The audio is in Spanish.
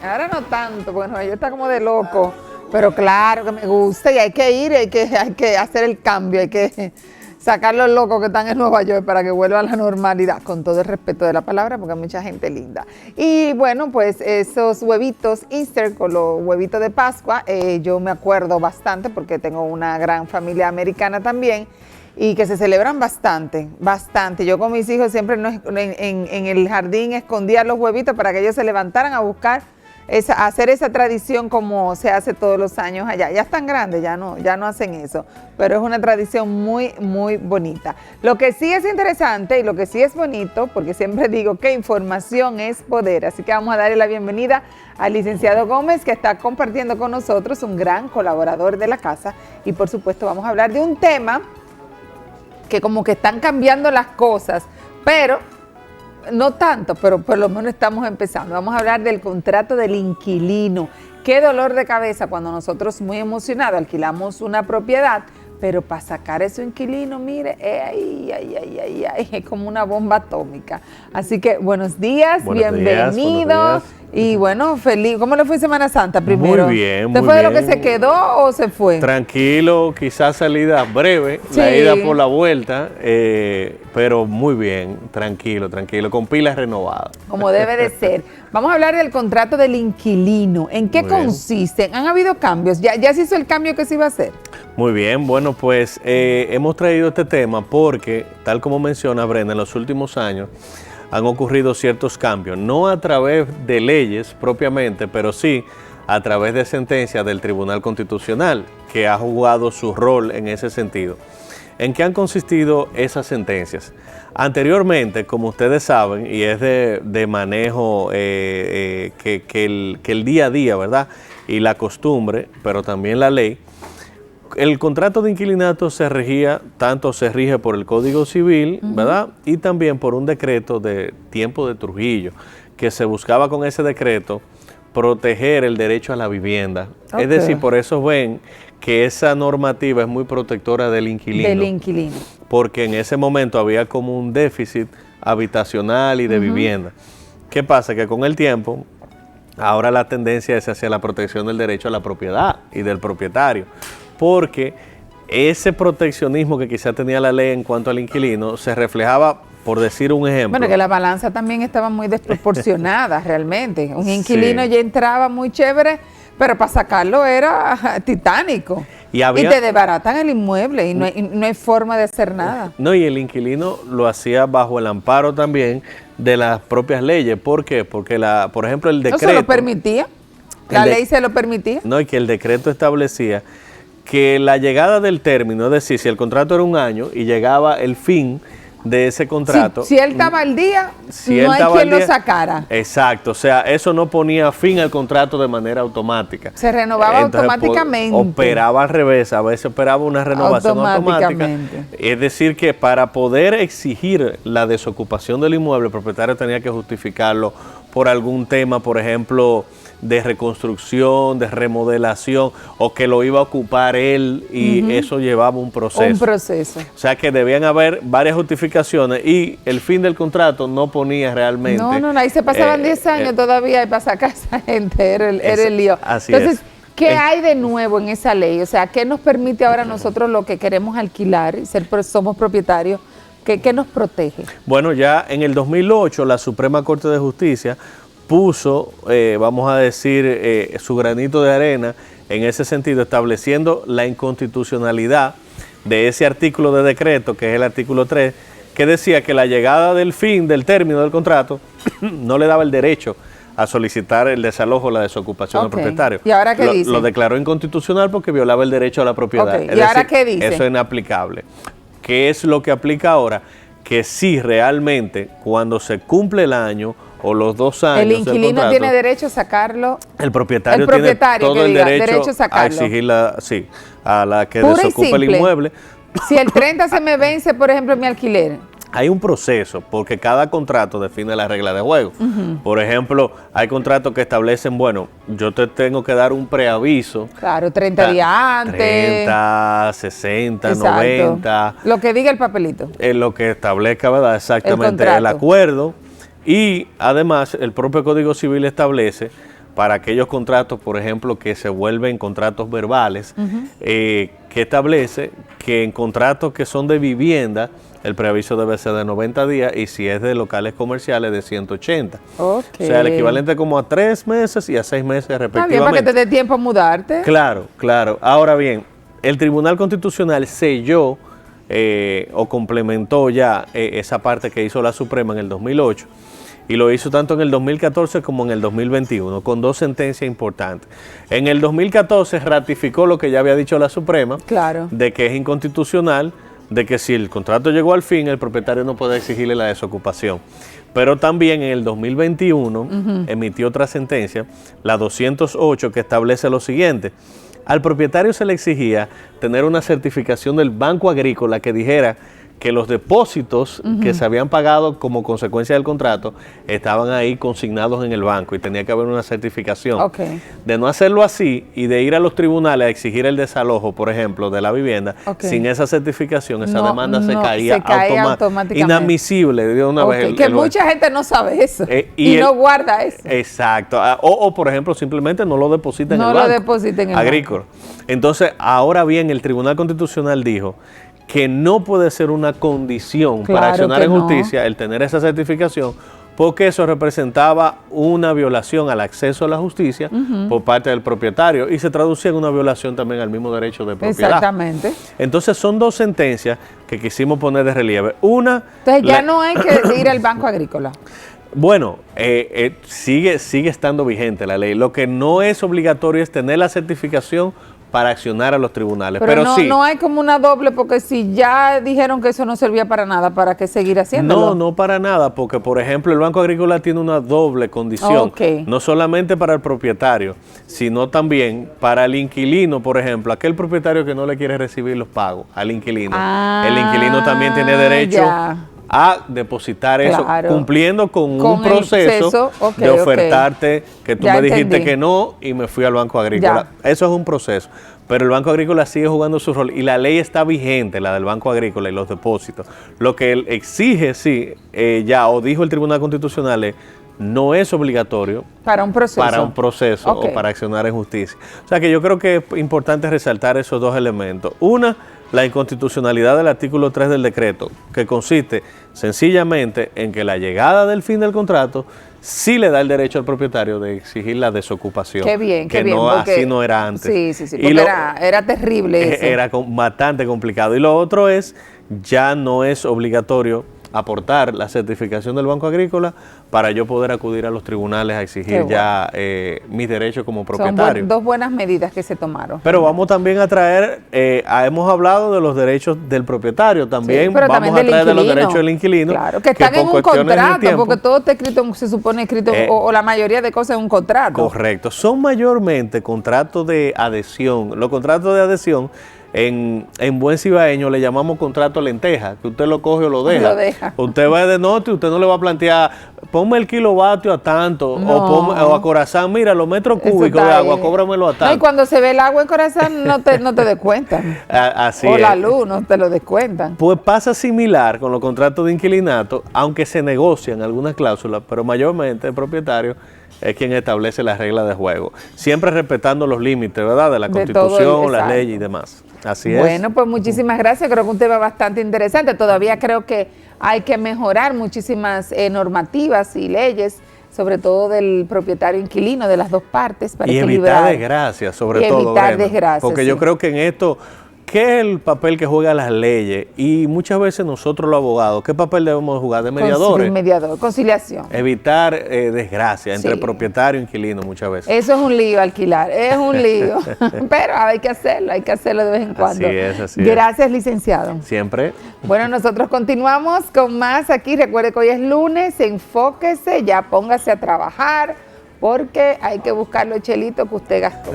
Ahora no tanto, porque Nueva York está como de loco. Pero claro que me gusta y hay que ir, hay que hacer el cambio, hay que sacar los locos que están en Nueva York para que vuelva a la normalidad, con todo el respeto de la palabra, porque hay mucha gente linda. Y bueno, pues esos huevitos Easter con los huevitos de Pascua, yo me acuerdo bastante porque tengo una gran familia americana también y que se celebran bastante, bastante. Yo con mis hijos siempre en el jardín escondía los huevitos para que ellos se levantaran a buscar hacer esa tradición como se hace todos los años allá. Ya están grandes, ya no hacen eso, pero es una tradición muy, muy bonita. Lo que sí es interesante y lo que sí es bonito, porque siempre digo que información es poder, así que vamos a darle la bienvenida al licenciado Gómez, que está compartiendo con nosotros, un gran colaborador de la casa, y por supuesto vamos a hablar de un tema que como que están cambiando las cosas, pero no tanto, pero por lo menos estamos empezando. Vamos a hablar del contrato del inquilino. Qué dolor de cabeza cuando nosotros muy emocionados alquilamos una propiedad, pero para sacar ese inquilino, mire, es como una bomba atómica. Así que buenos días, bienvenido. Y bueno, feliz. ¿Cómo le fue Semana Santa primero? Muy bien, ¿Usted fue de lo que se quedó o se fue? Tranquilo, quizás salida breve, sí. La ida por la vuelta, pero muy bien, tranquilo, con pilas renovadas. Como debe de ser. Vamos a hablar del contrato del inquilino. ¿En qué consiste? ¿Han habido cambios? ¿Ya se hizo el cambio que se iba a hacer? Muy bien, bueno, pues hemos traído este tema porque, tal como menciona Brenda, en los últimos años han ocurrido ciertos cambios, no a través de leyes propiamente, pero sí a través de sentencias del Tribunal Constitucional, que ha jugado su rol en ese sentido. ¿En qué han consistido esas sentencias? Anteriormente, como ustedes saben, y es de manejo que el día a día, ¿verdad? Y la costumbre, pero también la ley, el contrato de inquilinato se rige por el Código Civil, ¿verdad? Y también por un decreto de tiempo de Trujillo, que se buscaba con ese decreto proteger el derecho a la vivienda. Okay. Es decir, por eso ven que esa normativa es muy protectora del inquilino. Del inquilino. Porque en ese momento había como un déficit habitacional y de vivienda. ¿Qué pasa? Que con el tiempo, ahora la tendencia es hacia la protección del derecho a la propiedad y del propietario. Porque ese proteccionismo que quizá tenía la ley en cuanto al inquilino se reflejaba, por decir un ejemplo. Bueno, que la balanza también estaba muy desproporcionada realmente. Un inquilino ya entraba muy chévere, pero para sacarlo era titánico. Y te desbaratan el inmueble y no hay forma de hacer nada. No, y el inquilino lo hacía bajo el amparo también de las propias leyes. ¿Por qué? Porque, por ejemplo, el decreto... ¿No se lo permitía? ¿La ley se lo permitía? No, y que el decreto establecía que la llegada del término, es decir, si el contrato era un año y llegaba el fin de ese contrato. Si él estaba al día, no hay quien lo sacara. Exacto, o sea, eso no ponía fin al contrato de manera automática. Se renovaba automáticamente. Operaba al revés, a veces operaba una renovación automática. Es decir, que para poder exigir la desocupación del inmueble, el propietario tenía que justificarlo por algún tema, por ejemplo, de reconstrucción, de remodelación, o que lo iba a ocupar él y eso llevaba un proceso. Un proceso. O sea que debían haber varias justificaciones y el fin del contrato no ponía realmente... No, ahí se pasaban 10 años todavía y para sacar a esa gente era el lío. Así Entonces, es. ¿qué hay de nuevo en esa ley? O sea, ¿qué nos permite ahora nosotros lo que queremos alquilar y somos propietarios? ¿Qué nos protege? Bueno, ya en el 2008 la Suprema Corte de Justicia puso, vamos a decir, su granito de arena en ese sentido, estableciendo la inconstitucionalidad de ese artículo de decreto, que es el artículo 3, que decía que la llegada del fin del término del contrato no le daba el derecho a solicitar el desalojo o la desocupación del propietario. ¿Y ahora qué dice? Lo declaró inconstitucional porque violaba el derecho a la propiedad. ¿Y ahora qué dice? Eso es inaplicable. ¿Qué es lo que aplica ahora? Que sí, realmente, cuando se cumple el año o los 2 años el inquilino tiene derecho a sacarlo. El propietario tiene todo el derecho a exigirla, a la que desocupe el inmueble. Si el 30 se me vence, por ejemplo, mi alquiler. Hay un proceso, porque cada contrato define las reglas de juego. Por ejemplo, hay contratos que establecen, bueno, yo te tengo que dar un preaviso. Claro, 30 días antes. 30, 60, exacto. 90. Lo que diga el papelito. Lo que establezca, ¿verdad? Exactamente el acuerdo. Y además, el propio Código Civil establece para aquellos contratos, por ejemplo, que se vuelven contratos verbales, que establece que en contratos que son de vivienda, el preaviso debe ser de 90 días y si es de locales comerciales de 180. O sea, el equivalente como a 3 meses y a 6 meses respectivamente. Está bien, para que te dé tiempo a mudarte. Claro, claro. Ahora bien, el Tribunal Constitucional selló o complementó ya esa parte que hizo la Suprema en el 2008 y lo hizo tanto en el 2014 como en el 2021 con 2 sentencias importantes. En el 2014 ratificó lo que ya había dicho la Suprema, claro, de que es inconstitucional, de que si el contrato llegó al fin, el propietario no puede exigirle la desocupación. Pero también en el 2021 emitió otra sentencia, la 208, que establece lo siguiente: al propietario se le exigía tener una certificación del Banco Agrícola que dijera que los depósitos que se habían pagado como consecuencia del contrato estaban ahí consignados en el banco y tenía que haber una certificación. De no hacerlo así y de ir a los tribunales a exigir el desalojo, por ejemplo, de la vivienda, sin esa certificación, esa demanda se caía automáticamente. Inadmisible de una vez. Que mucha gente no sabe eso y no guarda eso. Exacto. O, por ejemplo, simplemente no lo deposita en el banco. No lo deposita en el agrícola. Entonces, ahora bien, el Tribunal Constitucional dijo que no puede ser una condición para accionar en justicia el tener esa certificación, porque eso representaba una violación al acceso a la justicia por parte del propietario y se traducía en una violación también al mismo derecho de propiedad. Exactamente. Entonces son 2 sentencias que quisimos poner de relieve. Una... Entonces ya no hay que ir al Banco Agrícola. Bueno, sigue estando vigente la ley. Lo que no es obligatorio es tener la certificación para accionar a los tribunales. Pero no, sí, no hay como una doble, porque si ya dijeron que eso no servía para nada, ¿para qué seguir haciéndolo? No para nada, porque por ejemplo el Banco Agrícola tiene una doble condición, no solamente para el propietario, sino también para el inquilino, por ejemplo, aquel propietario que no le quiere recibir los pagos al inquilino. El inquilino también tiene derecho a depositar eso, cumpliendo con un proceso de ofertarte, que tú me dijiste que no y me fui al Banco Agrícola. Eso es un proceso, pero el Banco Agrícola sigue jugando su rol y la ley está vigente, la del Banco Agrícola y los depósitos. Lo que él exige, o dijo el Tribunal Constitucional, no es obligatorio para un proceso, o para accionar en justicia. O sea que yo creo que es importante resaltar esos 2 elementos. Una, la inconstitucionalidad del artículo 3 del decreto, que consiste sencillamente en que la llegada del fin del contrato sí le da el derecho al propietario de exigir la desocupación. Qué bien, que no, así no era antes. Sí, porque era terrible eso. Era bastante complicado. Y lo otro es, ya no es obligatorio aportar la certificación del Banco Agrícola para yo poder acudir a los tribunales a exigir mis derechos como propietario. Son 2 buenas medidas que se tomaron. Pero vamos también a traer, hemos hablado de los derechos del propietario, también vamos a traer de los derechos del inquilino. Claro, que están en un contrato, porque todo está escrito, se supone escrito, o la mayoría de cosas en un contrato. Correcto, son mayormente contratos de adhesión. Los contratos de adhesión, en buen cibaeño le llamamos contrato lenteja, que usted lo coge o lo deja. Usted va de norte y usted no le va a plantear, ponme el kilovatio a tanto, o a Corazán, mira, los metros cúbicos de agua, cóbramelo a tanto. Y cuando se ve el agua en Corazán no te descuentan. Así o la luz, no te lo descuentan. Pues pasa similar con los contratos de inquilinato, aunque se negocian algunas cláusulas, pero mayormente el propietario es quien establece las reglas de juego, siempre respetando los límites, ¿verdad?, de la Constitución, las leyes y demás. Así es. Bueno, pues muchísimas gracias. Creo que un tema bastante interesante. Todavía creo que hay que mejorar muchísimas normativas y leyes, sobre todo del propietario inquilino, de las 2 partes, para equilibrar. Evitar desgracias, sobre todo, evitar desgracias. Porque yo creo que en esto, ¿qué es el papel que juegan las leyes? Y muchas veces nosotros los abogados, ¿qué papel debemos jugar? De mediadores. Mediador, conciliación. Evitar desgracia entre propietario e inquilino muchas veces. Eso es un lío, alquilar, es un lío. Pero hay que hacerlo de vez en cuando. Así es. Gracias, licenciado. Siempre. Bueno, nosotros continuamos con más aquí. Recuerde que hoy es lunes, enfóquese, ya póngase a trabajar, porque hay que buscar los chelitos que usted gastó.